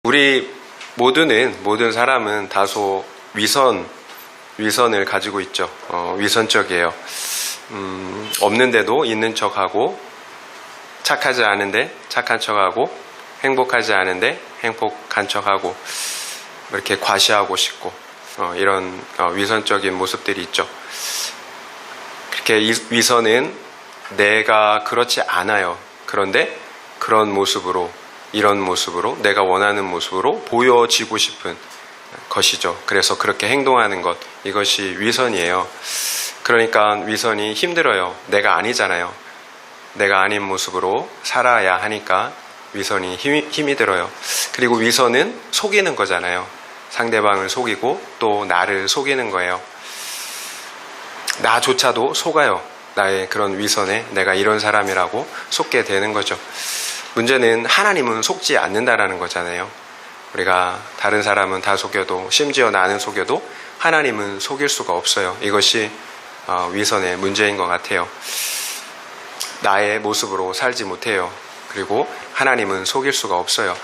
우리 모든 사람은 다소 위선을 가지고 있죠. 위선적이에요. 없는데도 있는 척하고, 착하지 않은데 착한 척하고, 행복하지 않은데 행복한 척하고, 이렇게 과시하고 싶고, 이런 위선적인 모습들이 있죠. 그렇게 위선은 내가 그렇지 않아요. 그런데 이런 모습으로 내가 원하는 모습으로 보여지고 싶은 것이죠. 그래서 그렇게 행동하는 것, 이것이 위선이에요. 그러니까 위선이 힘들어요. 내가 아니잖아요. 내가 아닌 모습으로 살아야 하니까 위선이 힘이 들어요. 그리고 위선은 속이는 거잖아요. 상대방을 속이고 또 나를 속이는 거예요. 나조차도 속아요. 나의 그런 위선에 내가 이런 사람이라고 속게 되는 거죠. 문제는 하나님은 속지 않는다라는 거잖아요. 우리가 다른 사람은 다 속여도, 심지어 나는 속여도 하나님은 속일 수가 없어요. 이것이 위선의 문제인 것 같아요. 나의 모습으로 살지 못해요. 그리고 하나님은 속일 수가 없어요.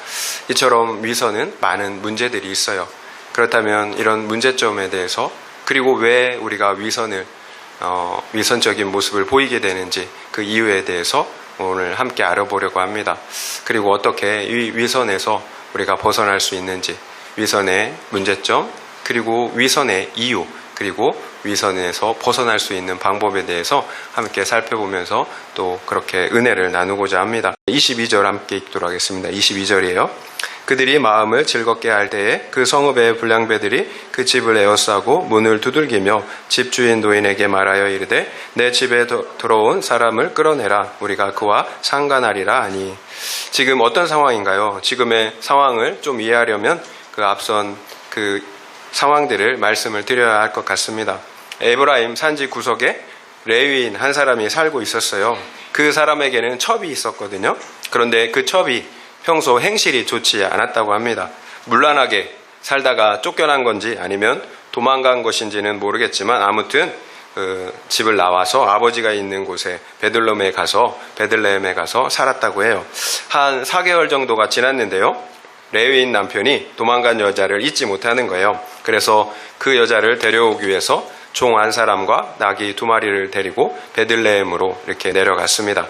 이처럼 위선은 많은 문제들이 있어요. 그렇다면 이런 문제점에 대해서, 그리고 왜 우리가 위선적인 모습을 보이게 되는지, 그 이유에 대해서 오늘 함께 알아보려고 합니다. 그리고 어떻게 이 위선에서 우리가 벗어날 수 있는지, 위선의 문제점, 그리고 위선의 이유, 그리고 위선에서 벗어날 수 있는 방법에 대해서 함께 살펴보면서 또 그렇게 은혜를 나누고자 합니다. 22절 함께 읽도록 하겠습니다. 22절이에요. 그들이 마음을 즐겁게 할 때에 그 성읍의 불량배들이 그 집을 에워싸고 문을 두들기며 집주인 노인에게 말하여 이르되 내 집에 들어온 사람을 끌어내라. 우리가 그와 상관하리라 하니. 지금 어떤 상황인가요? 지금의 상황을 좀 이해하려면 그 앞선 그 상황들을 말씀을 드려야 할 것 같습니다. 에브라임 산지 구석에 레위인 한 사람이 살고 있었어요. 그 사람에게는 첩이 있었거든요. 그런데 그 첩이 평소 행실이 좋지 않았다고 합니다. 문란하게 살다가 쫓겨난 건지 아니면 도망간 것인지는 모르겠지만 아무튼 집을 나와서 아버지가 있는 곳에 베들레헴에 가서 살았다고 해요. 한 4개월 정도가 지났는데요. 레위인 남편이 도망간 여자를 잊지 못하는 거예요. 그래서 그 여자를 데려오기 위해서 종 한 사람과 나귀 2마리를 데리고 베들레헴으로 이렇게 내려갔습니다.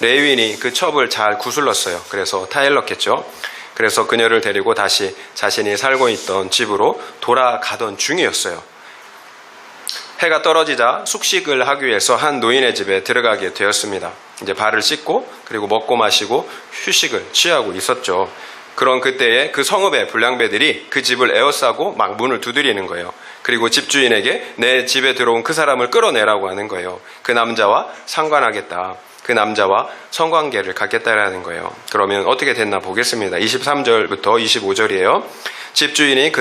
레위인이 그 첩을 잘 구슬렀어요. 그래서 타일렀겠죠. 그래서 그녀를 데리고 다시 자신이 살고 있던 집으로 돌아가던 중이었어요. 해가 떨어지자 숙식을 하기 위해서 한 노인의 집에 들어가게 되었습니다. 이제 발을 씻고 그리고 먹고 마시고 휴식을 취하고 있었죠. 그런 그때에 그 성읍의 불량배들이 그 집을 에워싸고 막 문을 두드리는 거예요. 그리고 집주인에게 내 집에 들어온 그 사람을 끌어내라고 하는 거예요. 그 남자와 상관하겠다. 그 남자와 성관계를 갖겠다라는 거예요. 그러면 어떻게 됐나 보겠습니다. 23절부터 25절이에요. 집주인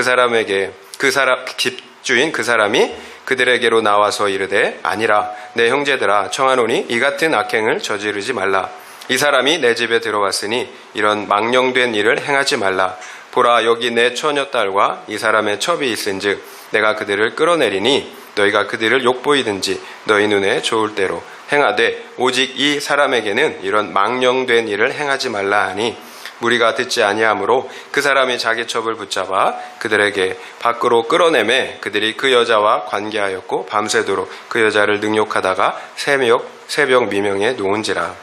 그 사람이 그들에게로 나와서 이르되 아니라 내 형제들아 청하노니 이 같은 악행을 저지르지 말라. 이 사람이 내 집에 들어왔으니 이런 망령된 일을 행하지 말라. 보라 여기 내 처녀딸과 이 사람의 첩이 있은즉 내가 그들을 끌어내리니 너희가 그들을 욕보이든지 너희 눈에 좋을 대로 행하되 오직 이 사람에게는 이런 망령된 일을 행하지 말라 하니 무리가 듣지 아니하므로 그 사람이 자기 첩을 붙잡아 그들에게 밖으로 끌어내매 그들이 그 여자와 관계하였고 밤새도록 그 여자를 능욕하다가 새벽 미명에 놓은지라.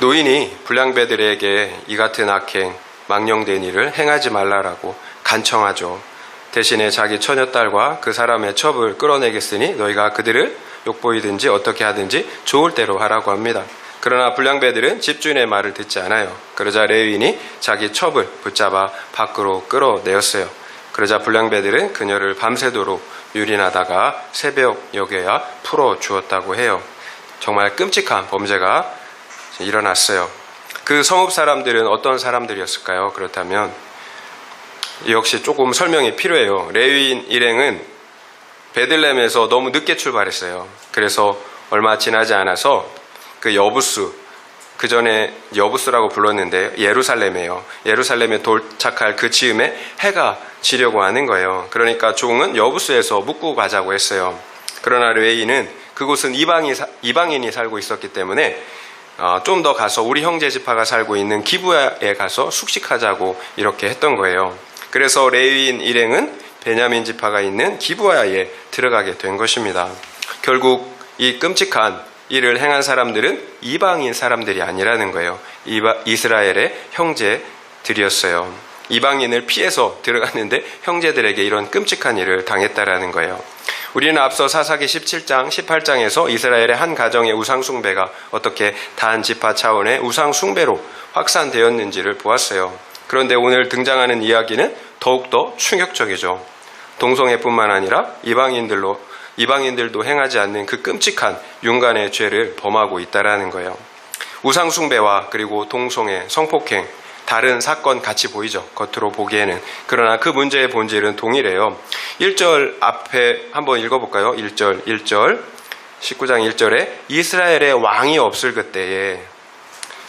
노인이 불량배들에게 이 같은 악행, 망령된 일을 행하지 말라라고 간청하죠. 대신에 자기 처녀딸과 그 사람의 첩을 끌어내겠으니 너희가 그들을 욕보이든지 어떻게 하든지 좋을 대로 하라고 합니다. 그러나 불량배들은 집주인의 말을 듣지 않아요. 그러자 레위인이 자기 첩을 붙잡아 밖으로 끌어내었어요. 그러자 불량배들은 그녀를 밤새도록 유린하다가 새벽녘에야 풀어주었다고 해요. 정말 끔찍한 범죄가 일어났어요. 그 성읍 사람들은 어떤 사람들이었을까요? 그렇다면 역시 조금 설명이 필요해요. 레위인 일행은 베들레헴에서 너무 늦게 출발했어요. 그래서 얼마 지나지 않아서 그 여부스, 그 전에 여부스라고 불렀는데 예루살렘이에요. 예루살렘에 도착할 그 즈음에 해가 지려고 하는 거예요. 그러니까 종은 여부스에서 묵고 가자고 했어요. 그러나 레위인은 그곳은 이방인이 살고 있었기 때문에 좀 더 가서 우리 형제 지파가 살고 있는 기브야에 가서 숙식하자고 이렇게 했던 거예요. 그래서 레위인 일행은 베냐민 지파가 있는 기브야에 들어가게 된 것입니다. 결국 이 끔찍한 일을 행한 사람들은 이방인 사람들이 아니라는 거예요. 이스라엘의 형제들이었어요. 이방인을 피해서 들어갔는데 형제들에게 이런 끔찍한 일을 당했다라는 거예요. 우리는 앞서 사사기 17장, 18장에서 이스라엘의 한 가정의 우상숭배가 어떻게 단 지파 차원의 우상숭배로 확산되었는지를 보았어요. 그런데 오늘 등장하는 이야기는 더욱더 충격적이죠. 동성애뿐만 아니라 이방인들도 행하지 않는 그 끔찍한 윤간의 죄를 범하고 있다라는 거예요. 우상숭배와 그리고 동성애, 성폭행, 다른 사건 같이 보이죠. 겉으로 보기에는. 그러나 그 문제의 본질은 동일해요. 1절 앞에 한번 읽어볼까요? 1절 19장 1절에 이스라엘의 왕이 없을 그때에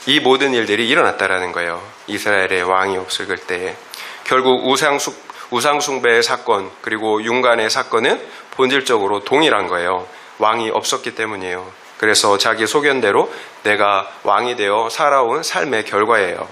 이 모든 일들이 일어났다라는 거예요. 이스라엘의 왕이 없을 그때에. 결국 우상숭배의 사건 그리고 윤간의 사건은 본질적으로 동일한 거예요. 왕이 없었기 때문이에요. 그래서 자기 소견대로 내가 왕이 되어 살아온 삶의 결과예요.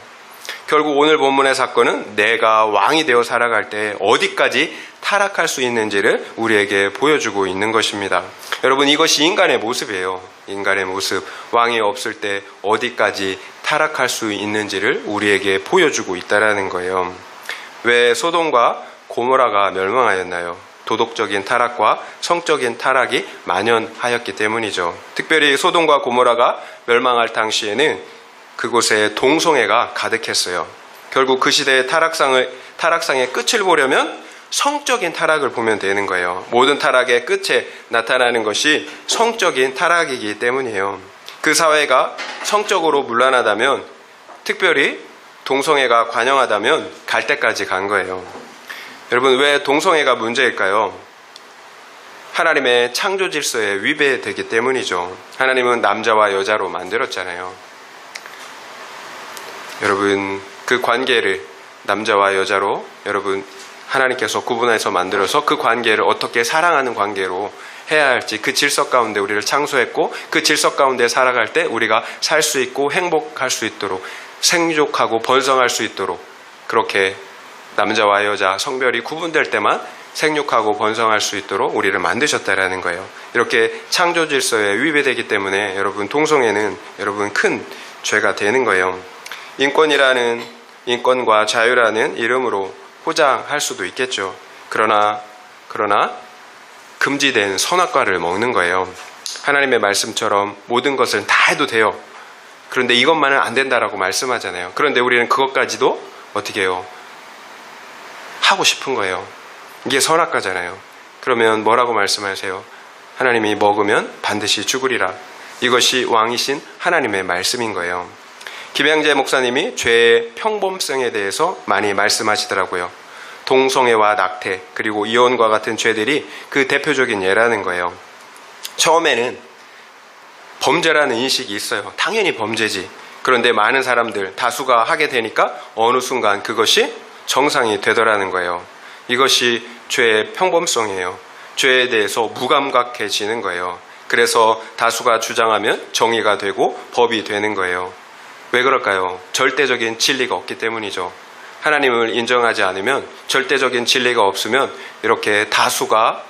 결국 오늘 본문의 사건은 내가 왕이 되어 살아갈 때 어디까지 타락할 수 있는지를 우리에게 보여주고 있는 것입니다. 여러분, 이것이 인간의 모습이에요. 인간의 모습. 왕이 없을 때 어디까지 타락할 수 있는지를 우리에게 보여주고 있다는 거예요. 왜 소돔과 고모라가 멸망하였나요? 도덕적인 타락과 성적인 타락이 만연하였기 때문이죠. 특별히 소돔과 고모라가 멸망할 당시에는 그곳에 동성애가 가득했어요. 결국 그 시대의 타락상의 끝을 보려면 성적인 타락을 보면 되는 거예요. 모든 타락의 끝에 나타나는 것이 성적인 타락이기 때문이에요. 그 사회가 성적으로 문란하다면, 특별히 동성애가 관영하다면 갈 때까지 간 거예요. 여러분, 왜 동성애가 문제일까요? 하나님의 창조 질서에 위배되기 때문이죠. 하나님은 남자와 여자로 만들었잖아요. 여러분, 그 관계를 남자와 여자로 여러분 하나님께서 구분해서 만들어서 그 관계를 어떻게 사랑하는 관계로 해야 할지 그 질서 가운데 우리를 창조했고, 그 질서 가운데 살아갈 때 우리가 살 수 있고 행복할 수 있도록, 생육하고 번성할 수 있도록, 그렇게 남자와 여자 성별이 구분될 때만 생육하고 번성할 수 있도록 우리를 만드셨다라는 거예요. 이렇게 창조 질서에 위배되기 때문에 여러분, 동성애는 여러분 큰 죄가 되는 거예요. 인권과 자유라는 이름으로 포장할 수도 있겠죠. 그러나 금지된 선악과를 먹는 거예요. 하나님의 말씀처럼 모든 것을 다 해도 돼요. 그런데 이것만은 안 된다라고 말씀하잖아요. 그런데 우리는 그것까지도 어떻게 해요? 하고 싶은 거예요. 이게 선악과잖아요. 그러면 뭐라고 말씀하세요? 하나님이 먹으면 반드시 죽으리라. 이것이 왕이신 하나님의 말씀인 거예요. 김양재 목사님이 죄의 평범성에 대해서 많이 말씀하시더라고요. 동성애와 낙태 그리고 이혼과 같은 죄들이 그 대표적인 예라는 거예요. 처음에는 범죄라는 인식이 있어요. 당연히 범죄지. 그런데 많은 사람들, 다수가 하게 되니까 어느 순간 그것이 정상이 되더라는 거예요. 이것이 죄의 평범성이에요. 죄에 대해서 무감각해지는 거예요. 그래서 다수가 주장하면 정의가 되고 법이 되는 거예요. 왜 그럴까요? 절대적인 진리가 없기 때문이죠. 하나님을 인정하지 않으면, 절대적인 진리가 없으면 이렇게 다수가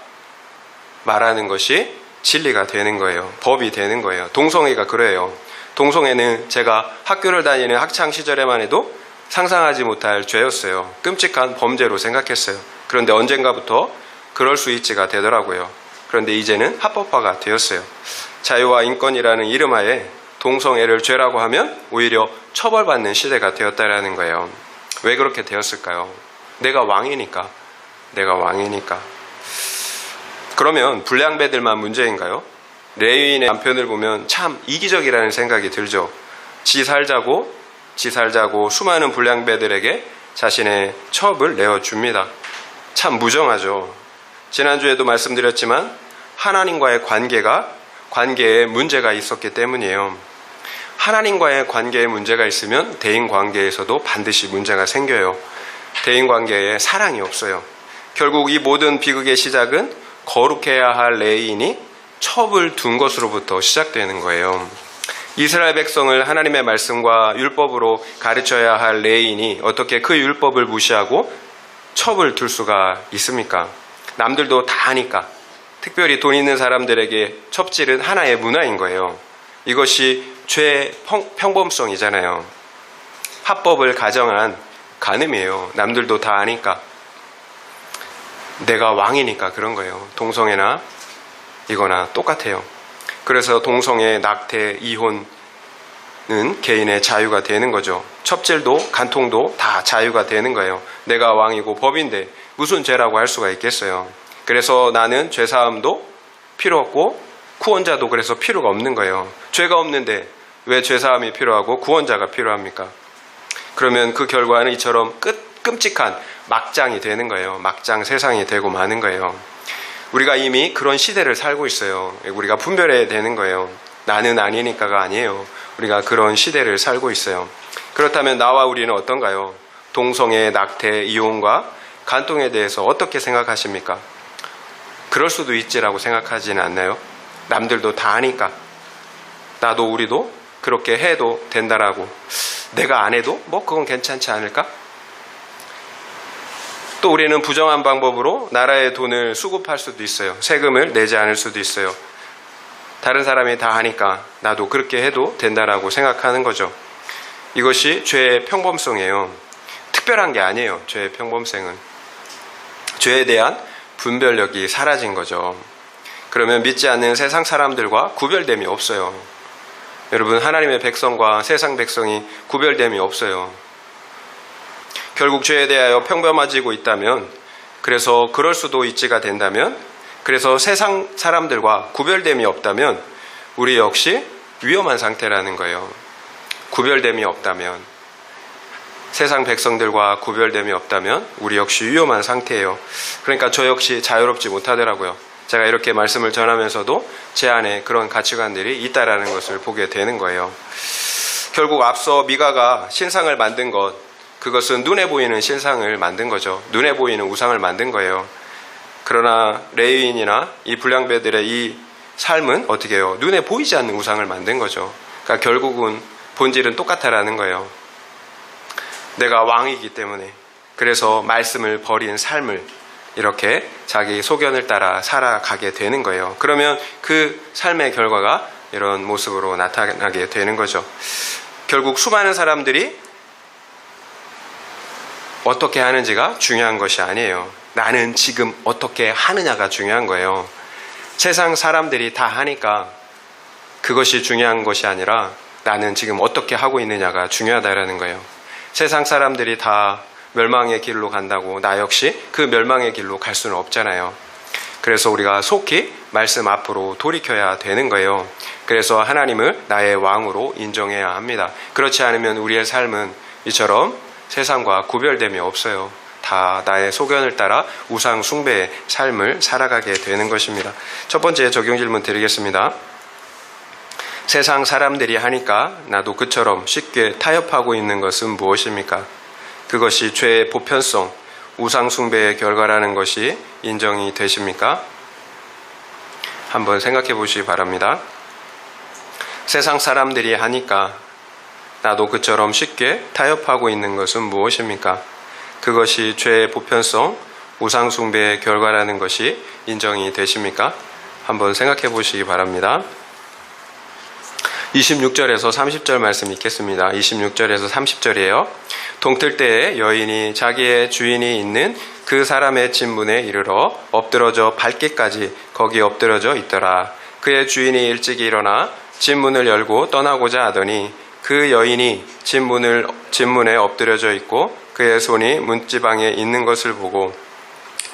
말하는 것이 진리가 되는 거예요. 법이 되는 거예요. 동성애가 그래요. 동성애는 제가 학교를 다니는 학창 시절에만 해도 상상하지 못할 죄였어요. 끔찍한 범죄로 생각했어요. 그런데 언젠가부터 그럴 수 있지가 되더라고요. 그런데 이제는 합법화가 되었어요. 자유와 인권이라는 이름하에 동성애를 죄라고 하면 오히려 처벌받는 시대가 되었다라는 거예요. 왜 그렇게 되었을까요? 내가 왕이니까. 그러면 불량배들만 문제인가요? 레위인의 남편을 보면 참 이기적이라는 생각이 들죠. 지 살자고 수많은 불량배들에게 자신의 첩을 내어줍니다. 참 무정하죠. 지난주에도 말씀드렸지만 하나님과의 관계에 문제가 있었기 때문이에요. 하나님과의 관계에 문제가 있으면 대인관계에서도 반드시 문제가 생겨요. 대인관계에 사랑이 없어요. 결국 이 모든 비극의 시작은 거룩해야 할 레위인이 첩을 둔 것으로부터 시작되는 거예요. 이스라엘 백성을 하나님의 말씀과 율법으로 가르쳐야 할 레위인이 어떻게 그 율법을 무시하고 첩을 둘 수가 있습니까? 남들도 다 하니까. 특별히 돈 있는 사람들에게 첩질은 하나의 문화인 거예요. 이것이 죄의 평범성이잖아요. 합법을 가정한 간음이에요. 남들도 다 아니까. 내가 왕이니까 그런 거예요. 동성애나 이거나 똑같아요. 그래서 동성애, 낙태, 이혼은 개인의 자유가 되는 거죠. 첩질도 간통도 다 자유가 되는 거예요. 내가 왕이고 법인데 무슨 죄라고 할 수가 있겠어요. 그래서 나는 죄사함도 필요 없고 구원자도 그래서 필요가 없는 거예요. 죄가 없는데 왜 죄사함이 필요하고 구원자가 필요합니까? 그러면 그 결과는 이처럼 끔찍한 막장이 되는 거예요. 막장 세상이 되고 마는 거예요. 우리가 이미 그런 시대를 살고 있어요. 우리가 분별해야 되는 거예요. 나는 아니니까가 아니에요. 우리가 그런 시대를 살고 있어요. 그렇다면 나와 우리는 어떤가요? 동성애, 낙태, 이혼과 간통에 대해서 어떻게 생각하십니까? 그럴 수도 있지라고 생각하지는 않나요? 남들도 다 하니까 나도 우리도 그렇게 해도 된다라고. 내가 안 해도 뭐 그건 괜찮지 않을까? 또 우리는 부정한 방법으로 나라의 돈을 수급할 수도 있어요. 세금을 내지 않을 수도 있어요. 다른 사람이 다 하니까 나도 그렇게 해도 된다라고 생각하는 거죠. 이것이 죄의 평범성이에요. 특별한 게 아니에요. 죄의 평범성은. 죄에 대한 분별력이 사라진 거죠. 그러면 믿지 않는 세상 사람들과 구별됨이 없어요. 여러분, 하나님의 백성과 세상 백성이 구별됨이 없어요. 결국 죄에 대하여 평범해지고 있다면, 그래서 그럴 수도 있지가 된다면, 그래서 세상 사람들과 구별됨이 없다면 우리 역시 위험한 상태라는 거예요. 구별됨이 없다면, 세상 백성들과 구별됨이 없다면 우리 역시 위험한 상태예요. 그러니까 저 역시 자유롭지 못하더라고요. 제가 이렇게 말씀을 전하면서도 제 안에 그런 가치관들이 있다라는 것을 보게 되는 거예요. 결국 앞서 미가가 신상을 만든 것, 그것은 눈에 보이는 신상을 만든 거죠. 눈에 보이는 우상을 만든 거예요. 그러나 레위인이나 이 불량배들의 이 삶은 어떻게 해요? 눈에 보이지 않는 우상을 만든 거죠. 그러니까 결국은 본질은 똑같다라는 거예요. 내가 왕이기 때문에, 그래서 말씀을 버린 삶을 이렇게 자기 소견을 따라 살아가게 되는 거예요. 그러면 그 삶의 결과가 이런 모습으로 나타나게 되는 거죠. 결국 수많은 사람들이 어떻게 하는지가 중요한 것이 아니에요. 나는 지금 어떻게 하느냐가 중요한 거예요. 세상 사람들이 다 하니까 그것이 중요한 것이 아니라 나는 지금 어떻게 하고 있느냐가 중요하다라는 거예요. 세상 사람들이 다 멸망의 길로 간다고 나 역시 그 멸망의 길로 갈 수는 없잖아요. 그래서 우리가 속히 말씀 앞으로 돌이켜야 되는 거예요. 그래서 하나님을 나의 왕으로 인정해야 합니다. 그렇지 않으면 우리의 삶은 이처럼 세상과 구별됨이 없어요. 다 나의 소견을 따라 우상 숭배의 삶을 살아가게 되는 것입니다. 첫 번째 적용 질문 드리겠습니다. 세상 사람들이 하니까 나도 그처럼 쉽게 타협하고 있는 것은 무엇입니까? 그것이 죄의 보편성, 우상 숭배의 결과라는 것이 인정이 되십니까? 한번 생각해 보시기 바랍니다. 세상 사람들이 하니까 나도 그처럼 쉽게 타협하고 있는 것은 무엇입니까? 그것이 죄의 보편성, 우상 숭배의 결과라는 것이 인정이 되십니까? 한번 생각해 보시기 바랍니다. 26절에서 30절 말씀 읽겠습니다. 26절에서 30절이에요. 동틀 때에 여인이 자기의 주인이 있는 그 사람의 집문에 이르러 엎드러져 밟기까지 거기 엎드러져 있더라. 그의 주인이 일찍 일어나 집문을 열고 떠나고자 하더니 그 여인이 집문에 엎드려져 있고 그의 손이 문지방에 있는 것을 보고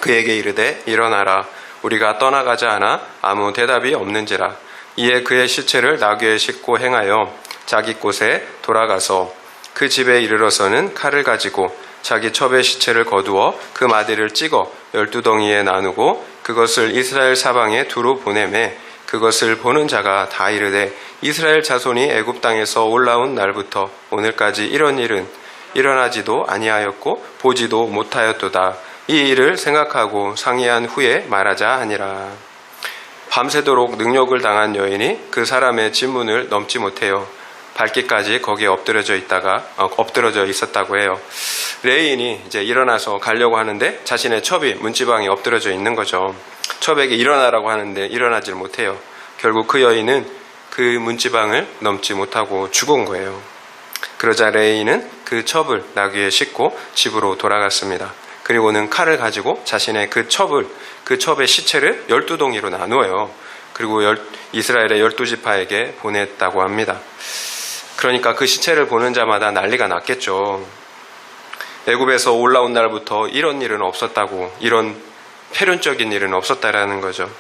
그에게 이르되 일어나라. 우리가 떠나가자 하나 아무 대답이 없는지라. 이에 그의 시체를 나귀에 싣고 행하여 자기 곳에 돌아가서 그 집에 이르러서는 칼을 가지고 자기 첩의 시체를 거두어 그 마디를 찍어 12덩이에 나누고 그것을 이스라엘 사방에 두루 보내매 그것을 보는 자가 다 이르되 이스라엘 자손이 애굽 땅에서 올라온 날부터 오늘까지 이런 일은 일어나지도 아니하였고 보지도 못하였도다. 이 일을 생각하고 상의한 후에 말하자 하니라. 밤새도록 능욕을 당한 여인이 그 사람의 진문을 넘지 못해요. 발기까지 거기에 엎드러져 있었다고 해요. 레인이 이제 일어나서 가려고 하는데 자신의 첩이 문지방에 엎드러져 있는 거죠. 첩에게 일어나라고 하는데 일어나질 못해요. 결국 그 여인은 그 문지방을 넘지 못하고 죽은 거예요. 그러자 레인은 그 첩을 나귀에 싣고 집으로 돌아갔습니다. 그리고는 칼을 가지고 자신의 그 첩의 시체를 12동이로 나누어요. 그리고 이스라엘의 12지파에게 보냈다고 합니다. 그러니까 그 시체를 보는 자마다 난리가 났겠죠. 애굽에서 올라온 날부터 이런 일은 없었다고, 이런 폐륜적인 일은 없었다라는 거죠.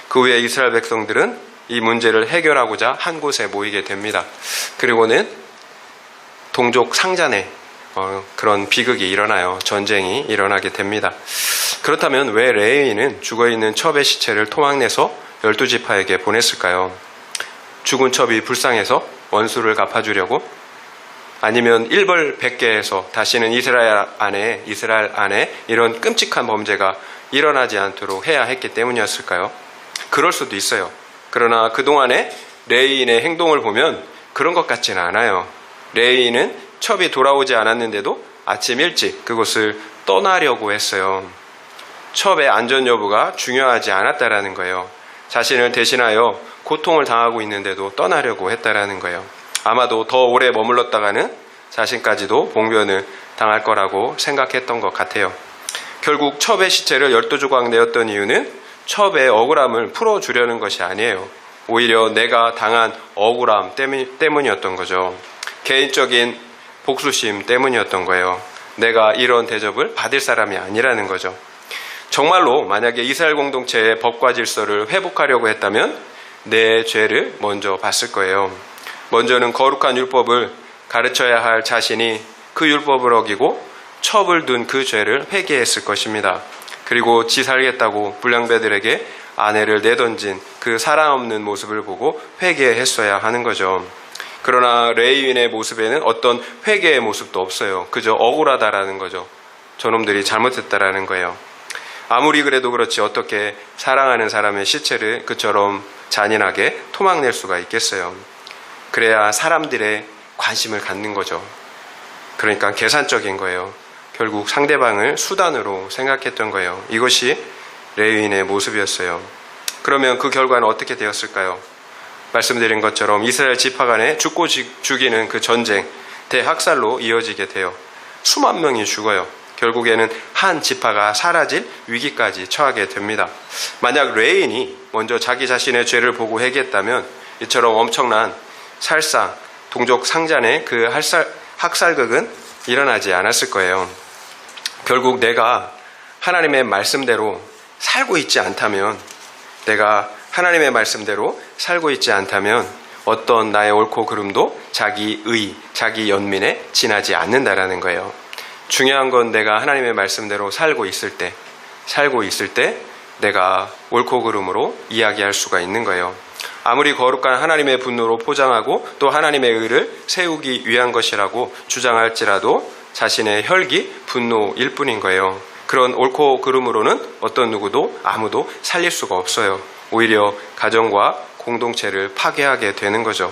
그 후에 이스라엘 백성들은 이 문제를 해결하고자 한 곳에 모이게 됩니다. 그리고는 동족 상잔에 그런 비극이 일어나요. 전쟁이 일어나게 됩니다. 그렇다면 왜 레위인은 죽어있는 첩의 시체를 토막내서 12지파에게 보냈을까요? 죽은 첩이 불쌍해서 원수를 갚아주려고? 아니면 일벌백계해서 다시는 이스라엘 안에 이런 끔찍한 범죄가 일어나지 않도록 해야 했기 때문이었을까요? 그럴 수도 있어요. 그러나 그동안의 레위인의 행동을 보면 그런 것 같지는 않아요. 레위인은 첩이 돌아오지 않았는데도 아침 일찍 그곳을 떠나려고 했어요. 첩의 안전 여부가 중요하지 않았다라는 거예요. 자신을 대신하여 고통을 당하고 있는데도 떠나려고 했다라는 거예요. 아마도 더 오래 머물렀다가는 자신까지도 봉변을 당할 거라고 생각했던 것 같아요. 결국 첩의 시체를 12조각 내었던 이유는 첩의 억울함을 풀어주려는 것이 아니에요. 오히려 내가 당한 억울함 때문이었던 거죠. 개인적인 복수심 때문이었던 거예요. 내가 이런 대접을 받을 사람이 아니라는 거죠. 정말로 만약에 이스라엘 공동체의 법과 질서를 회복하려고 했다면 내 죄를 먼저 봤을 거예요. 먼저는 거룩한 율법을 가르쳐야 할 자신이 그 율법을 어기고 첩을 둔 그 죄를 회개했을 것입니다. 그리고 지 살겠다고 불량배들에게 아내를 내던진 그 사랑 없는 모습을 보고 회개했어야 하는 거죠. 그러나 레위인의 모습에는 어떤 회개의 모습도 없어요. 그저 억울하다라는 거죠. 저놈들이 잘못했다라는 거예요. 아무리 그래도 그렇지 어떻게 사랑하는 사람의 시체를 그처럼 잔인하게 토막낼 수가 있겠어요. 그래야 사람들의 관심을 갖는 거죠. 그러니까 계산적인 거예요. 결국 상대방을 수단으로 생각했던 거예요. 이것이 레위인의 모습이었어요. 그러면 그 결과는 어떻게 되었을까요? 말씀드린 것처럼 이스라엘 지파 간에 죽고 죽이는 그 전쟁, 대학살로 이어지게 돼요. 수만 명이 죽어요. 결국에는 한 지파가 사라질 위기까지 처하게 됩니다. 만약 레위인이 먼저 자기 자신의 죄를 보고 회개했다면 이처럼 엄청난 살상, 동족 상잔의 그 학살극은 일어나지 않았을 거예요. 결국 내가 하나님의 말씀대로 살고 있지 않다면, 어떤 나의 옳고 그름도 자기 자기 연민에 지나지 않는다라는 거예요. 중요한 건 내가 하나님의 말씀대로 살고 있을 때 내가 옳고 그름으로 이야기할 수가 있는 거예요. 아무리 거룩한 하나님의 분노로 포장하고 또 하나님의 의를 세우기 위한 것이라고 주장할지라도 자신의 혈기, 분노일 뿐인 거예요. 그런 옳고 그름으로는 어떤 누구도 아무도 살릴 수가 없어요. 오히려 가정과 공동체를 파괴하게 되는 거죠.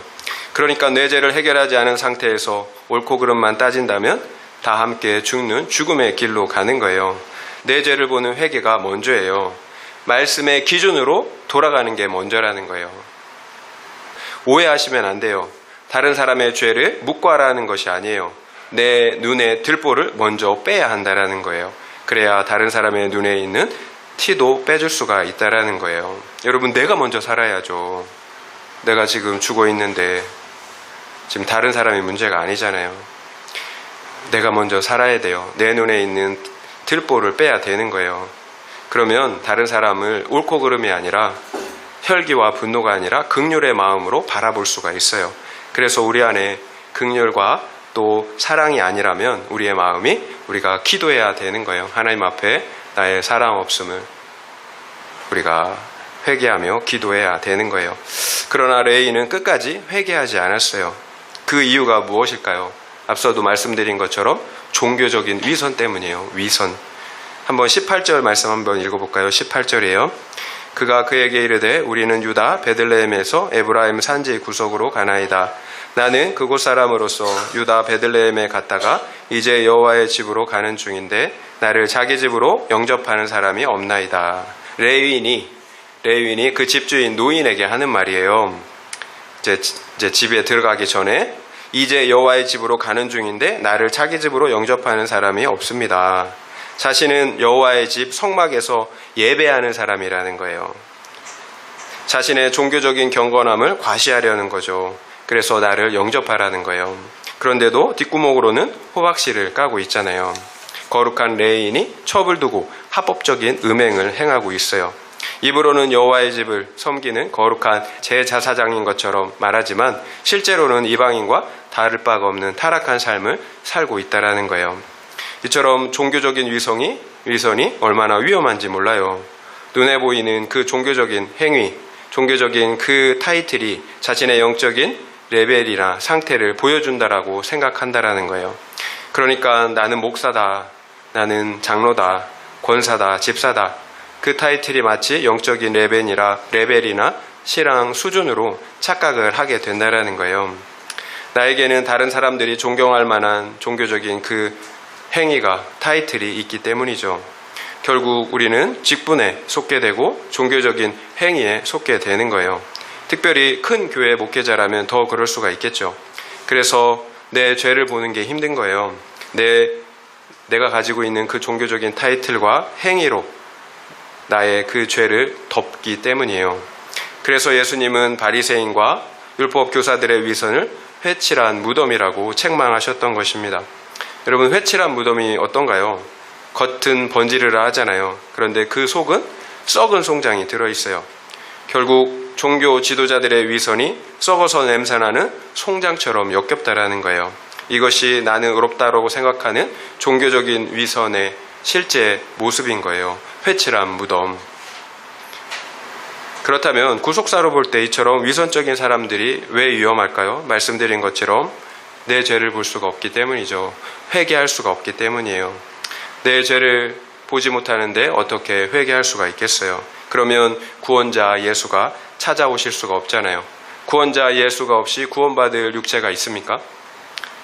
그러니까 내 죄를 해결하지 않은 상태에서 옳고 그름만 따진다면 다 함께 죽는 죽음의 길로 가는 거예요. 내 죄를 보는 회개가 먼저예요. 말씀의 기준으로 돌아가는 게 먼저라는 거예요. 오해하시면 안 돼요. 다른 사람의 죄를 묵과라는 것이 아니에요. 내 눈에 들보를 먼저 빼야 한다라는 거예요. 그래야 다른 사람의 눈에 있는 티도 빼줄 수가 있다라는 거예요. 여러분, 내가 먼저 살아야죠. 내가 지금 죽어 있는데 지금 다른 사람이 문제가 아니잖아요. 내가 먼저 살아야 돼요. 내 눈에 있는 들보를 빼야 되는 거예요. 그러면 다른 사람을 옳고 그름이 아니라 혈기와 분노가 아니라 긍휼의 마음으로 바라볼 수가 있어요. 그래서 우리 안에 긍휼과 또 사랑이 아니라면 우리의 마음이 우리가 기도해야 되는 거예요. 하나님 앞에 나의 사랑 없음을 우리가 회개하며 기도해야 되는 거예요. 그러나 레위인은 끝까지 회개하지 않았어요. 그 이유가 무엇일까요? 앞서도 말씀드린 것처럼 종교적인 위선 때문이에요. 위선. 한번 18절 말씀 한번 읽어볼까요? 18절이에요. 그가 그에게 이르되 우리는 유다 베들레헴에서 에브라임 산지 구석으로 가나이다. 나는 그곳 사람으로서 유다 베들레헴에 갔다가 이제 여호와의 집으로 가는 중인데 나를 자기 집으로 영접하는 사람이 없나이다. 레위인이 그 집주인 노인에게 하는 말이에요. 이제 집에 들어가기 전에 이제 여호와의 집으로 가는 중인데 나를 자기 집으로 영접하는 사람이 없습니다. 자신은 여호와의 집 성막에서 예배하는 사람이라는 거예요. 자신의 종교적인 경건함을 과시하려는 거죠. 그래서 나를 영접하라는 거예요. 그런데도 뒷구멍으로는 호박씨를 까고 있잖아요. 거룩한 레위인이 첩을 두고 합법적인 음행을 행하고 있어요. 입으로는 여호와의 집을 섬기는 거룩한 제사장인 것처럼 말하지만 실제로는 이방인과 다를 바가 없는 타락한 삶을 살고 있다라는 거예요. 이처럼 종교적인 위선이 얼마나 위험한지 몰라요. 눈에 보이는 그 종교적인 행위, 종교적인 그 타이틀이 자신의 영적인 레벨이나 상태를 보여준다라고 생각한다라는 거예요. 그러니까 나는 목사다, 나는 장로다, 권사다, 집사다. 그 타이틀이 마치 영적인 레벨이나 신앙 수준으로 착각을 하게 된다라는 거예요. 나에게는 다른 사람들이 존경할 만한 종교적인 그 행위가 타이틀이 있기 때문이죠. 결국 우리는 직분에 속게 되고 종교적인 행위에 속게 되는 거예요. 특별히 큰 교회 목회자라면 더 그럴 수가 있겠죠. 그래서 내 죄를 보는 게 힘든 거예요. 내가 가지고 있는 그 종교적인 타이틀과 행위로 나의 그 죄를 덮기 때문이에요. 그래서 예수님은 바리새인과 율법 교사들의 위선을 회칠한 무덤이라고 책망하셨던 것입니다. 여러분, 회칠한 무덤이 어떤가요? 겉은 번지르르 하잖아요. 그런데 그 속은 썩은 송장이 들어있어요. 결국 종교 지도자들의 위선이 썩어서 냄새나는 송장처럼 역겹다라는 거예요. 이것이 나는 의롭다라고 생각하는 종교적인 위선의 실제 모습인 거예요. 회칠한 무덤. 그렇다면 구속사로 볼 때 이처럼 위선적인 사람들이 왜 위험할까요? 말씀드린 것처럼 내 죄를 볼 수가 없기 때문이죠. 회개할 수가 없기 때문이에요. 내 죄를 보지 못하는데 어떻게 회개할 수가 있겠어요? 그러면 구원자 예수가 찾아오실 수가 없잖아요. 구원자 예수가 없이 구원받을 육체가 있습니까?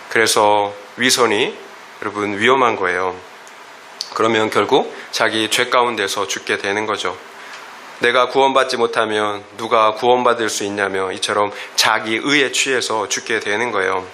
그래서 위선이 여러분 위험한 거예요. 그러면 결국 자기 죄 가운데서 죽게 되는 거죠. 내가 구원받지 못하면 누가 구원받을 수 있냐며 이처럼 자기 의에 취해서 죽게 되는 거예요.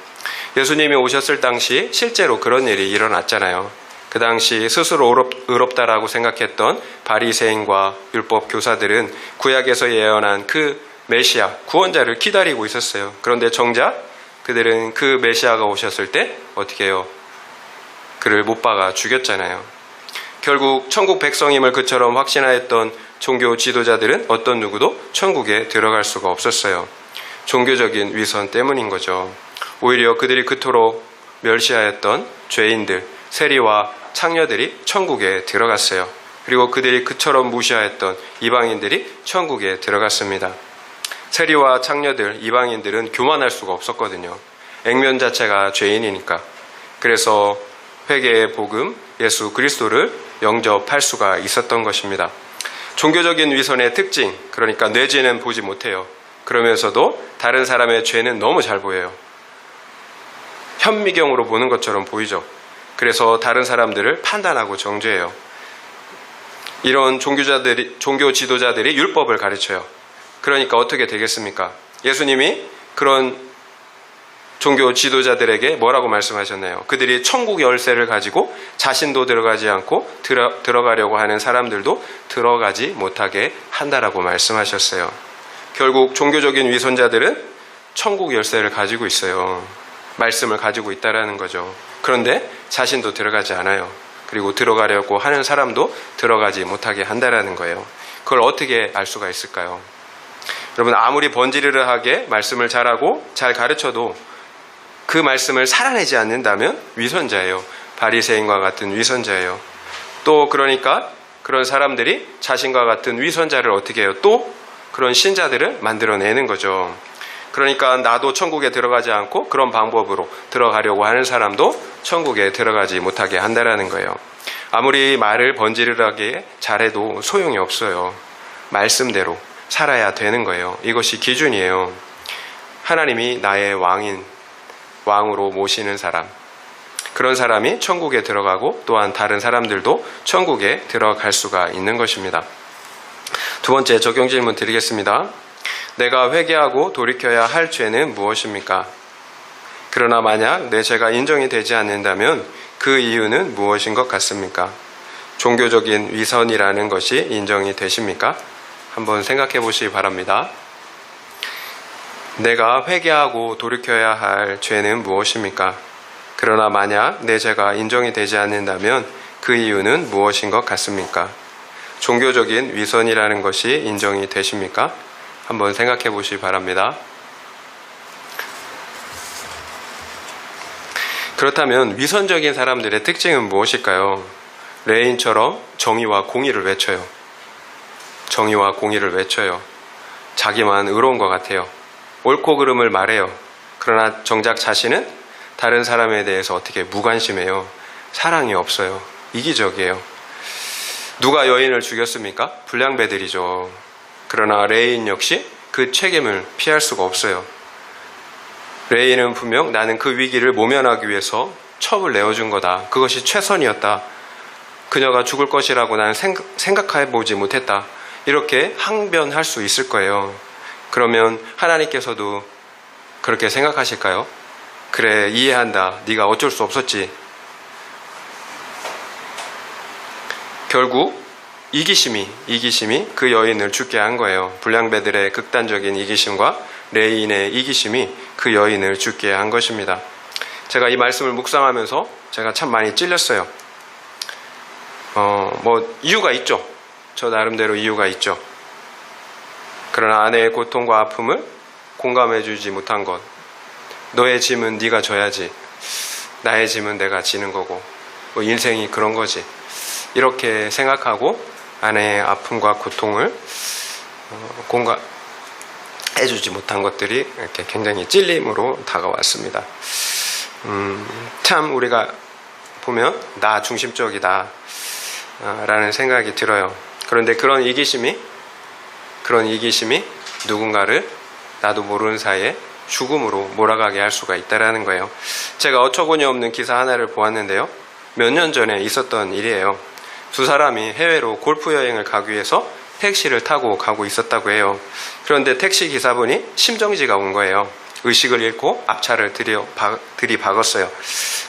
예수님이 오셨을 당시 실제로 그런 일이 일어났잖아요. 그 당시 스스로 의롭다라고 생각했던 바리새인과 율법 교사들은 구약에서 예언한 그 메시아, 구원자를 기다리고 있었어요. 그런데 정작 그들은 그 메시아가 오셨을 때 어떻게 해요? 그를 못 박아 죽였잖아요. 결국 천국 백성임을 그처럼 확신하였던 종교 지도자들은 어떤 누구도 천국에 들어갈 수가 없었어요. 종교적인 위선 때문인 거죠. 오히려 그들이 그토록 멸시하였던 죄인들, 세리와 창녀들이 천국에 들어갔어요. 그리고 그들이 그처럼 무시하였던 이방인들이 천국에 들어갔습니다. 세리와 창녀들, 이방인들은 교만할 수가 없었거든요. 액면 자체가 죄인이니까. 그래서 회개의 복음, 예수 그리스도를 영접할 수가 있었던 것입니다. 종교적인 위선의 특징, 그러니까 내 죄는 보지 못해요. 그러면서도 다른 사람의 죄는 너무 잘 보여요. 현미경으로 보는 것처럼 보이죠. 그래서 다른 사람들을 판단하고 정죄해요. 이런 종교 지도자들이 율법을 가르쳐요. 그러니까 어떻게 되겠습니까? 예수님이 그런 종교 지도자들에게 뭐라고 말씀하셨나요? 그들이 천국 열쇠를 가지고 자신도 들어가지 않고 들어가려고 하는 사람들도 들어가지 못하게 한다라고 말씀하셨어요. 결국 종교적인 위선자들은 천국 열쇠를 가지고 있어요. 말씀을 가지고 있다라는 거죠. 그런데 자신도 들어가지 않아요. 그리고 들어가려고 하는 사람도 들어가지 못하게 한다라는 거예요. 그걸 어떻게 알 수가 있을까요? 여러분, 아무리 번지르르하게 말씀을 잘하고 잘 가르쳐도 그 말씀을 살아내지 않는다면 위선자예요. 바리새인과 같은 위선자예요. 또 그러니까 그런 사람들이 자신과 같은 위선자를 어떻게 해요? 또 그런 신자들을 만들어내는 거죠. 그러니까 나도 천국에 들어가지 않고 그런 방법으로 들어가려고 하는 사람도 천국에 들어가지 못하게 한다라는 거예요. 아무리 말을 번지르르하게 잘해도 소용이 없어요. 말씀대로 살아야 되는 거예요. 이것이 기준이에요. 하나님이 나의 왕으로 모시는 사람, 그런 사람이 천국에 들어가고 또한 다른 사람들도 천국에 들어갈 수가 있는 것입니다. 두 번째 적용 질문 드리겠습니다. 내가 회개하고 돌이켜야 할 죄는 무엇입니까? 그러나 만약 내 죄가 인정이 되지 않는다면 그 이유는 무엇인 것 같습니까? 종교적인 위선이라는 것이 인정이 되십니까? 한번 생각해 보시기 바랍니다. 내가 회개하고 돌이켜야 할 죄는 무엇입니까? 그러나 만약 내 죄가 인정이 되지 않는다면 그 이유는 무엇인 것 같습니까? 종교적인 위선이라는 것이 인정이 되십니까? 한번 생각해 보시기 바랍니다. 그렇다면 위선적인 사람들의 특징은 무엇일까요? 레인처럼 정의와 공의를 외쳐요. 정의와 공의를 외쳐요. 자기만 의로운 것 같아요. 옳고 그름을 말해요. 그러나 정작 자신은 다른 사람에 대해서 어떻게 무관심해요. 사랑이 없어요. 이기적이에요. 누가 여인을 죽였습니까? 불량배들이죠. 그러나 레인 역시 그 책임을 피할 수가 없어요. 레인은 분명 나는 그 위기를 모면하기 위해서 첩을 내어준 거다. 그것이 최선이었다. 그녀가 죽을 것이라고 나는 생각해보지 못했다. 이렇게 항변할 수 있을 거예요. 그러면 하나님께서도 그렇게 생각하실까요? 그래, 이해한다. 네가 어쩔 수 없었지. 결국 이기심이 그 여인을 죽게 한 거예요. 불량배들의 극단적인 이기심과 레인의 이기심이 그 여인을 죽게 한 것입니다. 제가 이 말씀을 묵상하면서 제가 참 많이 찔렸어요. 이유가 있죠. 저 나름대로 이유가 있죠. 그러나 아내의 고통과 아픔을 공감해주지 못한 것. 너의 짐은 네가 져야지. 나의 짐은 내가 지는 거고. 인생이 그런 거지. 이렇게 생각하고 아내의 아픔과 고통을 공감해주지 못한 것들이 이렇게 굉장히 찔림으로 다가왔습니다. 참 우리가 보면 나 중심적이다 라는 생각이 들어요. 그런데 그런 이기심이 누군가를 나도 모르는 사이에 죽음으로 몰아가게 할 수가 있다는 거예요. 제가 어처구니 없는 기사 하나를 보았는데요. 몇 년 전에 있었던 일이에요. 두 사람이 해외로 골프 여행을 가기 위해서 택시를 타고 가고 있었다고 해요. 그런데 택시 기사분이 심정지가 온 거예요. 의식을 잃고 앞차를 들이박았어요.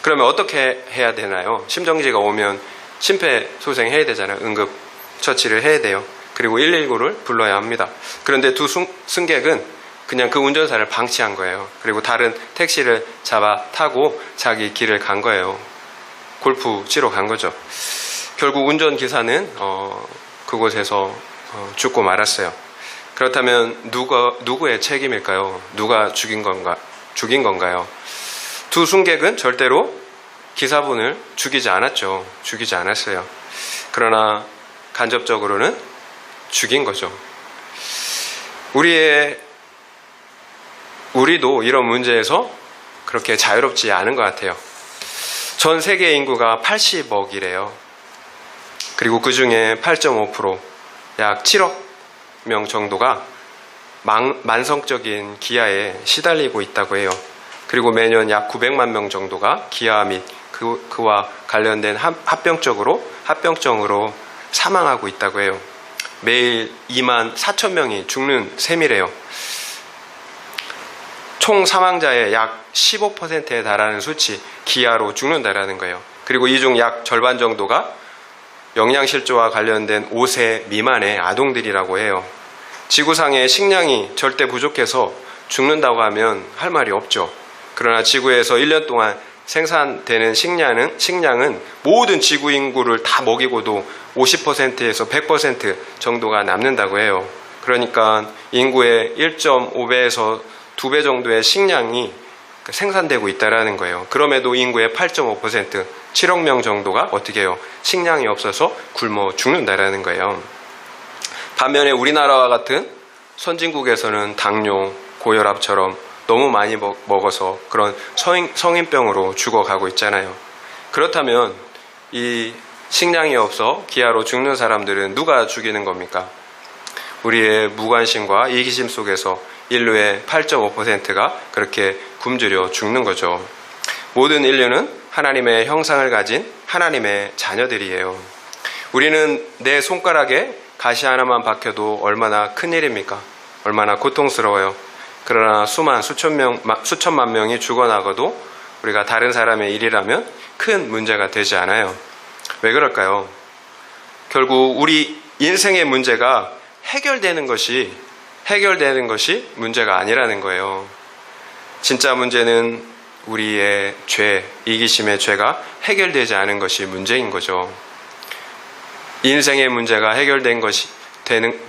그러면 어떻게 해야 되나요? 심정지가 오면 심폐소생해야 되잖아요. 응급처치를 해야 돼요. 그리고 119를 불러야 합니다. 그런데 두 승객은 그냥 그 운전사를 방치한 거예요. 그리고 다른 택시를 잡아 타고 자기 길을 간 거예요. 골프 치러 간 거죠. 결국 운전기사는 그곳에서 죽고 말았어요. 그렇다면 누구의 책임일까요? 누가 죽인 건가요? 두 승객은 절대로 기사분을 죽이지 않았죠. 죽이지 않았어요. 그러나 간접적으로는 죽인 거죠. 우리도 이런 문제에서 그렇게 자유롭지 않은 것 같아요. 전 세계 인구가 80억이래요. 그리고 그 중에 8.5%, 약 7억 명 정도가 만성적인 기아에 시달리고 있다고 해요. 그리고 매년 약 900만 명 정도가 기아 및 그와 관련된 합병증으로 사망하고 있다고 해요. 매일 2만 4천 명이 죽는 셈이래요. 총 사망자의 약 15%에 달하는 수치, 기아로 죽는다라는 거예요. 그리고 이 중 약 절반 정도가 영양실조와 관련된 5세 미만의 아동들이라고 해요. 지구상의 식량이 절대 부족해서 죽는다고 하면 할 말이 없죠. 그러나 지구에서 1년 동안 생산되는 식량은 모든 지구 인구를 다 먹이고도 50%에서 100% 정도가 남는다고 해요. 그러니까 인구의 1.5배에서 2배 정도의 식량이 생산되고 있다는 거예요. 그럼에도 인구의 8.5%, 7억 명 정도가 어떻게 해요? 식량이 없어서 굶어 죽는다는 거예요. 반면에 우리나라와 같은 선진국에서는 당뇨, 고혈압처럼 너무 많이 먹어서 그런 성인병으로 죽어가고 있잖아요. 그렇다면 이 식량이 없어 기아로 죽는 사람들은 누가 죽이는 겁니까? 우리의 무관심과 이기심 속에서 인류의 8.5%가 그렇게 굶주려 죽는 거죠. 모든 인류는 하나님의 형상을 가진 하나님의 자녀들이에요. 우리는 내 손가락에 가시 하나만 박혀도 얼마나 큰일입니까? 얼마나 고통스러워요. 그러나 수천만 명이 죽어나가도 우리가 다른 사람의 일이라면 큰 문제가 되지 않아요. 왜 그럴까요? 결국 우리 인생의 문제가 해결되는 것이 문제가 아니라는 거예요. 진짜 문제는 우리의 죄, 이기심의 죄가 해결되지 않은 것이 문제인 거죠. 인생의 문제가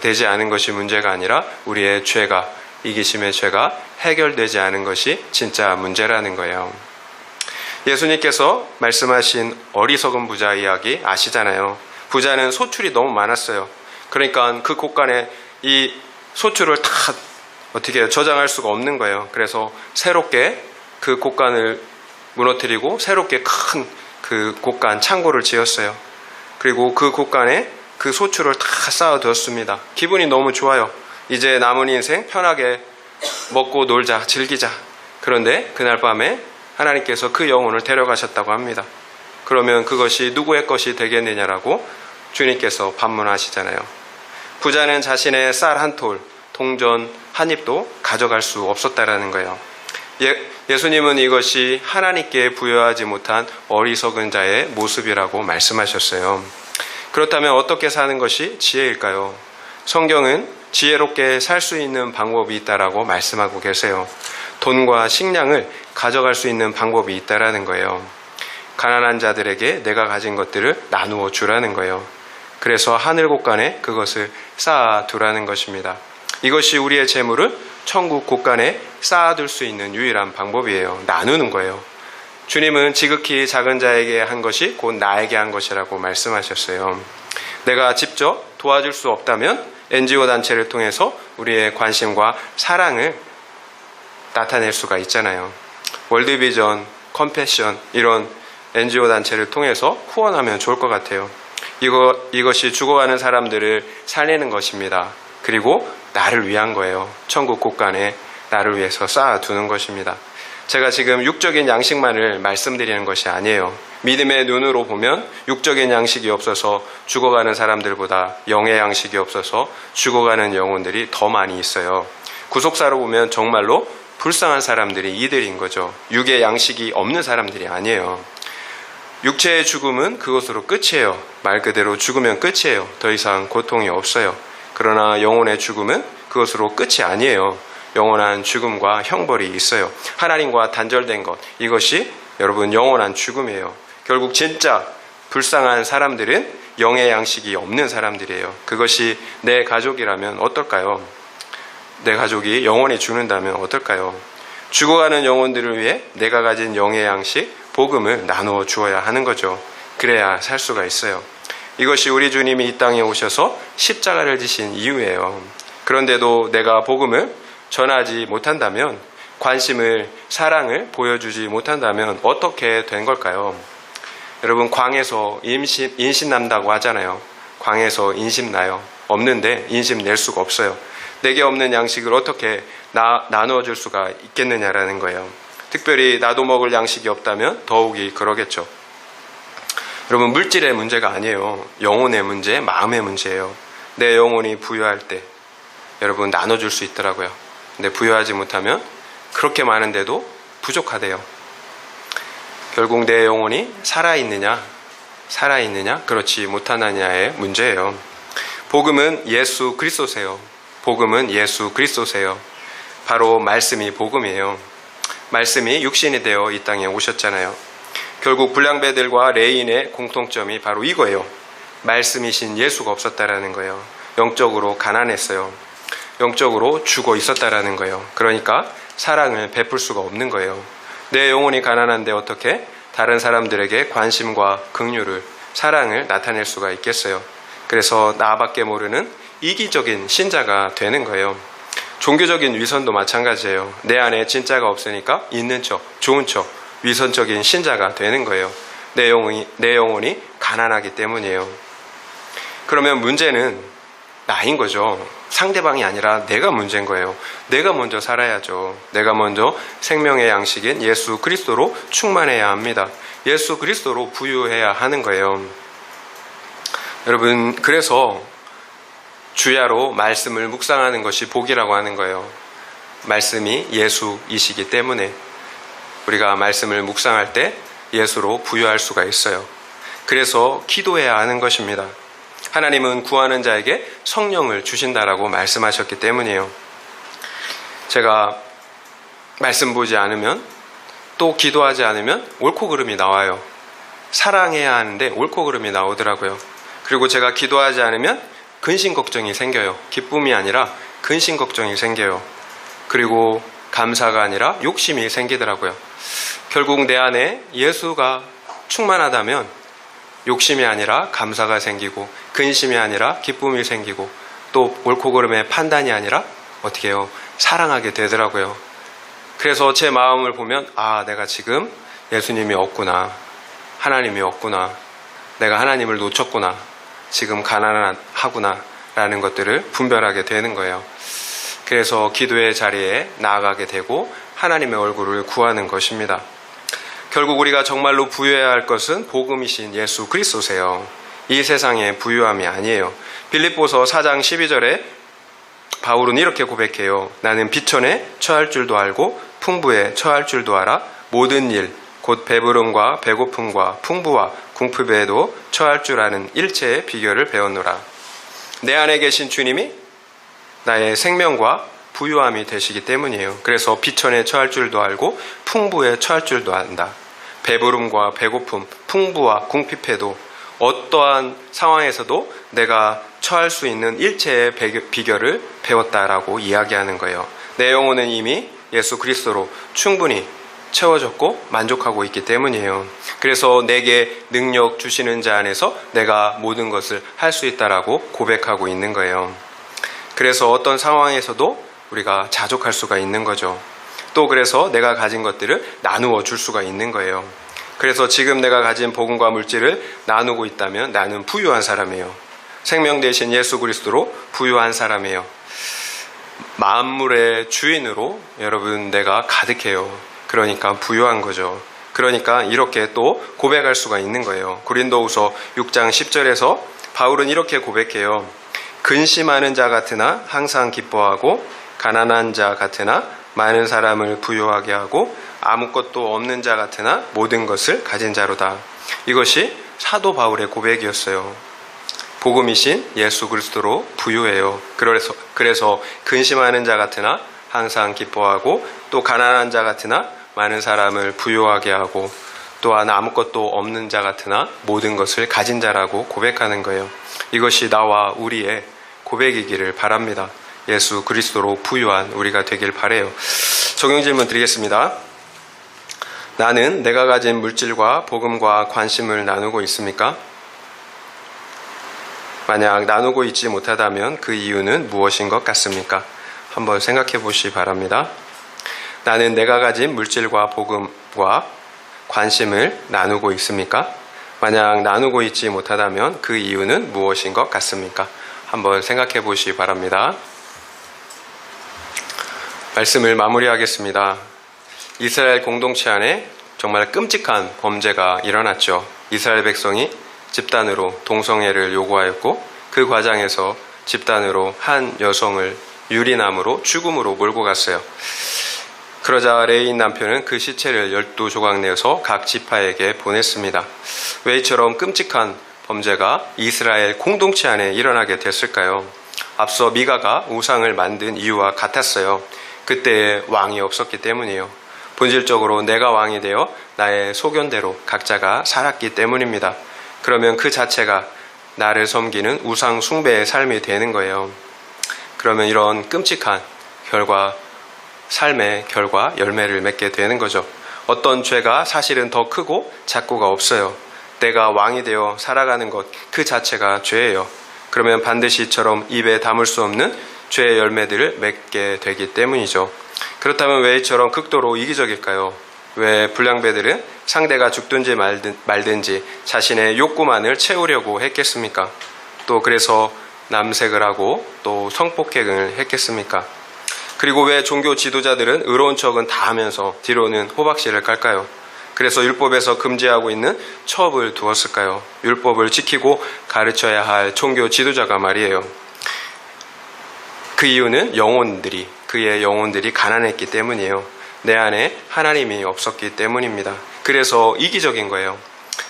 되지 않은 것이 문제가 아니라 우리의 죄가, 이기심의 죄가 해결되지 않은 것이 진짜 문제라는 거예요. 예수님께서 말씀하신 어리석은 부자 이야기 아시잖아요. 부자는 소출이 너무 많았어요. 그러니까 그 곳간에 이 소출을 다 어떻게 저장할 수가 없는 거예요. 그래서 새롭게 그 곳간을 무너뜨리고 새롭게 큰 그 곳간 창고를 지었어요. 그리고 그 곳간에 그 소출을 다 쌓아두었습니다. 기분이 너무 좋아요. 이제 남은 인생 편하게 먹고 놀자, 즐기자. 그런데 그날 밤에 하나님께서 그 영혼을 데려가셨다고 합니다. 그러면 그것이 누구의 것이 되겠느냐라고 주님께서 반문하시잖아요. 부자는 자신의 쌀 한 톨, 동전 한 입도 가져갈 수 없었다라는 거예요. 예수님은 이것이 하나님께 부여하지 못한 어리석은 자의 모습이라고 말씀하셨어요. 그렇다면 어떻게 사는 것이 지혜일까요? 성경은 지혜롭게 살 수 있는 방법이 있다라고 말씀하고 계세요. 돈과 식량을 가져갈 수 있는 방법이 있다라는 거예요. 가난한 자들에게 내가 가진 것들을 나누어 주라는 거예요. 그래서 하늘 곳간에 그것을 쌓아 두라는 것입니다. 이것이 우리의 재물을 천국 곳간에 쌓아둘 수 있는 유일한 방법이에요. 나누는 거예요. 주님은 지극히 작은 자에게 한 것이 곧 나에게 한 것이라고 말씀하셨어요. 내가 직접 도와줄 수 없다면 NGO 단체를 통해서 우리의 관심과 사랑을 나타낼 수가 있잖아요. 월드비전, 컴패션 이런 NGO 단체를 통해서 후원하면 좋을 것 같아요. 이것이 죽어가는 사람들을 살리는 것입니다. 그리고 나를 위한 거예요. 천국 곳간에 나를 위해서 쌓아두는 것입니다. 제가 지금 육적인 양식만을 말씀드리는 것이 아니에요. 믿음의 눈으로 보면 육적인 양식이 없어서 죽어가는 사람들보다 영의 양식이 없어서 죽어가는 영혼들이 더 많이 있어요. 구속사로 보면 정말로 불쌍한 사람들이 이들인 거죠. 육의 양식이 없는 사람들이 아니에요. 육체의 죽음은 그것으로 끝이에요. 말 그대로 죽으면 끝이에요. 더 이상 고통이 없어요. 그러나 영혼의 죽음은 그것으로 끝이 아니에요. 영원한 죽음과 형벌이 있어요. 하나님과 단절된 것, 이것이 여러분 영원한 죽음이에요. 결국 진짜 불쌍한 사람들은 영의 양식이 없는 사람들이에요. 그것이 내 가족이라면 어떨까요? 내 가족이 영원히 죽는다면 어떨까요? 죽어가는 영혼들을 위해 내가 가진 영의 양식, 복음을 나누어 주어야 하는 거죠. 그래야 살 수가 있어요. 이것이 우리 주님이 이 땅에 오셔서 십자가를 지신 이유예요. 그런데도 내가 복음을 전하지 못한다면, 관심을, 사랑을 보여주지 못한다면 어떻게 된 걸까요? 여러분, 광에서 인심 난다고 하잖아요. 광에서 인심 나요. 없는데 인심 낼 수가 없어요. 내게 없는 양식을 어떻게 나누어 줄 수가 있겠느냐라는 거예요. 특별히 나도 먹을 양식이 없다면 더욱이 그러겠죠. 여러분, 물질의 문제가 아니에요. 영혼의 문제, 마음의 문제예요. 내 영혼이 부유할 때 여러분 나눠줄 수 있더라고요. 근데 부유하지 못하면 그렇게 많은데도 부족하대요. 결국 내 영혼이 살아있느냐 그렇지 못하느냐의 문제예요. 복음은 예수 그리스도세요. 복음은 예수 그리스도세요. 바로 말씀이 복음이에요. 말씀이 육신이 되어 이 땅에 오셨잖아요. 결국 불량배들과 레인의 공통점이 바로 이거예요. 말씀이신 예수가 없었다라는 거예요. 영적으로 가난했어요. 영적으로 죽어 있었다라는 거예요. 그러니까 사랑을 베풀 수가 없는 거예요. 내 영혼이 가난한데 어떻게 다른 사람들에게 관심과 긍휼을, 사랑을 나타낼 수가 있겠어요. 그래서 나밖에 모르는 이기적인 신자가 되는 거예요. 종교적인 위선도 마찬가지예요. 내 안에 진짜가 없으니까 있는 척, 좋은 척, 위선적인 신자가 되는 거예요. 내 영혼이 가난하기 때문이에요. 그러면 문제는 나인 거죠. 상대방이 아니라 내가 문제인 거예요. 내가 먼저 살아야죠. 내가 먼저 생명의 양식인 예수 그리스도로 충만해야 합니다. 예수 그리스도로 부유해야 하는 거예요. 여러분, 그래서 주야로 말씀을 묵상하는 것이 복이라고 하는 거예요. 말씀이 예수이시기 때문에 우리가 말씀을 묵상할 때 예수로 부유할 수가 있어요. 그래서 기도해야 하는 것입니다. 하나님은 구하는 자에게 성령을 주신다라고 말씀하셨기 때문이에요. 제가 말씀 보지 않으면, 또 기도하지 않으면 옳고 그름이 나와요. 사랑해야 하는데 옳고 그름이 나오더라고요. 그리고 제가 기도하지 않으면 근심 걱정이 생겨요. 기쁨이 아니라 근심 걱정이 생겨요. 그리고 감사가 아니라 욕심이 생기더라고요. 결국 내 안에 예수가 충만하다면 욕심이 아니라 감사가 생기고, 근심이 아니라 기쁨이 생기고, 또 옳고 그름의 판단이 아니라 어떻게 해요? 사랑하게 되더라고요. 그래서 제 마음을 보면, 내가 지금 예수님이 없구나, 하나님이 없구나, 내가 하나님을 놓쳤구나, 지금 가난하구나 라는 것들을 분별하게 되는 거예요. 그래서 기도의 자리에 나아가게 되고 하나님의 얼굴을 구하는 것입니다. 결국 우리가 정말로 부유해야 할 것은 복음이신 예수 그리스도세요. 이 세상의 부유함이 아니에요. 빌립보서 4장 12절에 바울은 이렇게 고백해요. 나는 비천에 처할 줄도 알고 풍부에 처할 줄도 알아 모든 일 곧 배부름과 배고픔과 풍부와 궁핍에도 처할 줄 아는 일체의 비결을 배웠노라. 내 안에 계신 주님이 나의 생명과 부유함이 되시기 때문이에요. 그래서 비천에 처할 줄도 알고 풍부에 처할 줄도 안다. 배부름과 배고픔, 풍부와 궁핍에도 어떠한 상황에서도 내가 처할 수 있는 일체의 비결을 배웠다라고 이야기하는 거예요. 내 영혼은 이미 예수 그리스도로 충분히 채워졌고 만족하고 있기 때문이에요. 그래서 내게 능력 주시는 자 안에서 내가 모든 것을 할 수 있다라고 고백하고 있는 거예요. 그래서 어떤 상황에서도 우리가 자족할 수가 있는 거죠. 또 그래서 내가 가진 것들을 나누어 줄 수가 있는 거예요. 그래서 지금 내가 가진 복음과 물질을 나누고 있다면 나는 부유한 사람이에요. 생명 대신 예수 그리스도로 부유한 사람이에요. 만물의 주인으로 여러분 내가 가득해요. 그러니까 부유한 거죠. 그러니까 이렇게 또 고백할 수가 있는 거예요. 고린도후서 6장 10절에서 바울은 이렇게 고백해요. 근심하는 자 같으나 항상 기뻐하고 가난한 자 같으나 많은 사람을 부유하게 하고 아무것도 없는 자 같으나 모든 것을 가진 자로다. 이것이 사도 바울의 고백이었어요. 복음이신 예수 그리스도로 부유해요. 그래서 근심하는 자 같으나 항상 기뻐하고 또 가난한 자 같으나 많은 사람을 부유하게 하고 또한 아무것도 없는 자 같으나 모든 것을 가진 자라고 고백하는 거예요. 이것이 나와 우리의 고백이기를 바랍니다. 예수 그리스도로 부유한 우리가 되길 바라요. 적용 질문 드리겠습니다. 나는 내가 가진 물질과 복음과 관심을 나누고 있습니까? 만약 나누고 있지 못하다면 그 이유는 무엇인 것 같습니까? 한번 생각해 보시기 바랍니다. 나는 내가 가진 물질과 복음과 관심을 나누고 있습니까? 만약 나누고 있지 못하다면 그 이유는 무엇인 것 같습니까? 한번 생각해 보시기 바랍니다. 말씀을 마무리하겠습니다. 이스라엘 공동체 안에 정말 끔찍한 범죄가 일어났죠. 이스라엘 백성이 집단으로 동성애를 요구하였고 그 과정에서 집단으로 한 여성을 유리나무로 죽음으로 몰고 갔어요. 그러자 레인 남편은 그 시체를 12조각 내어서 각 지파에게 보냈습니다. 왜 이처럼 끔찍한 범죄가 이스라엘 공동체 안에 일어나게 됐을까요? 앞서 미가가 우상을 만든 이유와 같았어요. 그때 왕이 없었기 때문이에요. 본질적으로 내가 왕이 되어 나의 소견대로 각자가 살았기 때문입니다. 그러면 그 자체가 나를 섬기는 우상 숭배의 삶이 되는 거예요. 그러면 이런 끔찍한 삶의 결과 열매를 맺게 되는 거죠. 어떤 죄가 사실은 더 크고 작고가 없어요. 내가 왕이 되어 살아가는 것 그 자체가 죄예요. 그러면 반드시 이처럼 입에 담을 수 없는 죄의 열매들을 맺게 되기 때문이죠. 그렇다면 왜 이처럼 극도로 이기적일까요? 왜 불량배들은 상대가 죽든지 말든지 자신의 욕구만을 채우려고 했겠습니까? 또 그래서 남색을 하고 또 성폭행을 했겠습니까? 그리고 왜 종교 지도자들은 의로운 척은 다 하면서 뒤로는 호박씨를 깔까요? 그래서 율법에서 금지하고 있는 첩을 두었을까요? 율법을 지키고 가르쳐야 할 종교 지도자가 말이에요. 그 이유는 그의 영혼들이 가난했기 때문이에요. 내 안에 하나님이 없었기 때문입니다. 그래서 이기적인 거예요.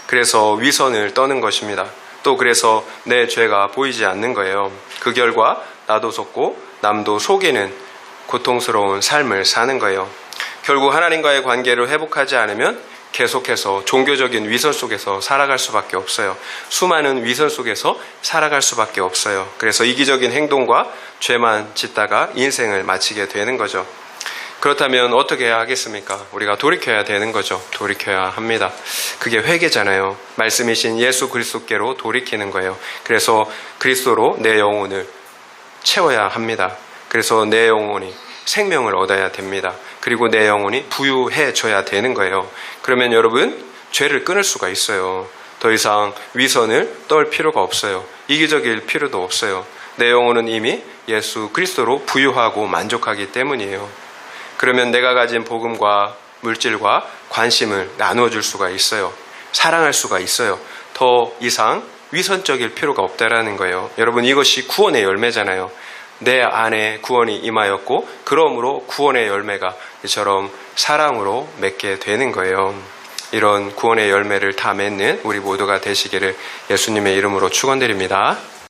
그래서 위선을 떠는 것입니다. 또 그래서 내 죄가 보이지 않는 거예요. 그 결과 나도 속고 남도 속이는 고통스러운 삶을 사는 거예요. 결국 하나님과의 관계를 회복하지 않으면 계속해서 종교적인 위선 속에서 살아갈 수밖에 없어요. 수많은 위선 속에서 살아갈 수밖에 없어요. 그래서 이기적인 행동과 죄만 짓다가 인생을 마치게 되는 거죠. 그렇다면 어떻게 해야 하겠습니까? 우리가 돌이켜야 되는 거죠. 돌이켜야 합니다. 그게 회개잖아요. 말씀이신 예수 그리스도께로 돌이키는 거예요. 그래서 그리스도로 내 영혼을 채워야 합니다. 그래서 내 영혼이 생명을 얻어야 됩니다. 그리고 내 영혼이 부유해져야 되는 거예요. 그러면 여러분, 죄를 끊을 수가 있어요. 더 이상 위선을 떨 필요가 없어요. 이기적일 필요도 없어요. 내 영혼은 이미 예수 그리스도로 부유하고 만족하기 때문이에요. 그러면 내가 가진 복음과 물질과 관심을 나누어줄 수가 있어요. 사랑할 수가 있어요. 더 이상 위선적일 필요가 없다라는 거예요. 여러분, 이것이 구원의 열매잖아요. 내 안에 구원이 임하였고 그러므로 구원의 열매가 이처럼 사랑으로 맺게 되는 거예요. 이런 구원의 열매를 다 맺는 우리 모두가 되시기를 예수님의 이름으로 축원드립니다.